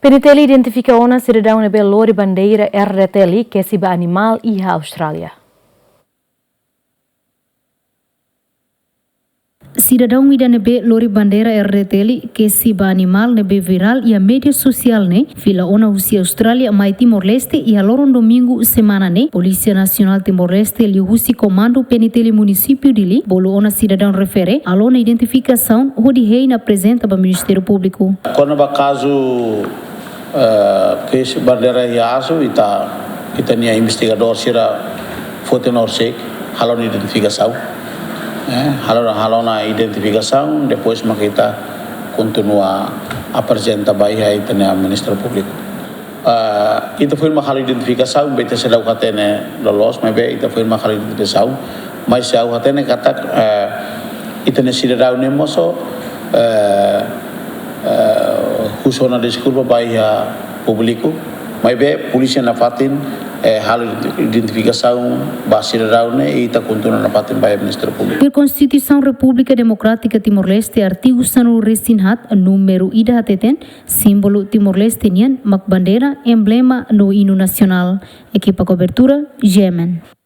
PNTL identifica uma cidadão na Lori Bandeira RTL que se animal e a Austrália. Cidadão ida nebe Lori Bandeira RTL que se animal nebe viral e a mídia social ne fila ona usi Austrália mai Timor-Leste e a loron domingo semana ne Polícia Nacional Timor-Leste li usi comando PNTL município de li bolo ona cidadão refere alona identificação hodi reina apresenta para Ministério Público. Quando o caso que se Bandeira iaso ita nia investigador sira foto norsek halon identificação halona identificação depois kita continua apresenta baik itu nia Ministério Público itu foi uma identificação beta se lau katene lolos mas be itu foi uma identificação mas se au katene kata itu nia cidadão ne moso husona desculpa baia público mas be polícia na fatin hal identificação cidadão e está continua na fatin baia Ministério Público. Per Constituição República Democrática Timor-Leste artigo sanu resinhat número ida hateten símbolo Timor-Leste nian mak bandeira emblema no hino nacional equipa cobertura Yemen.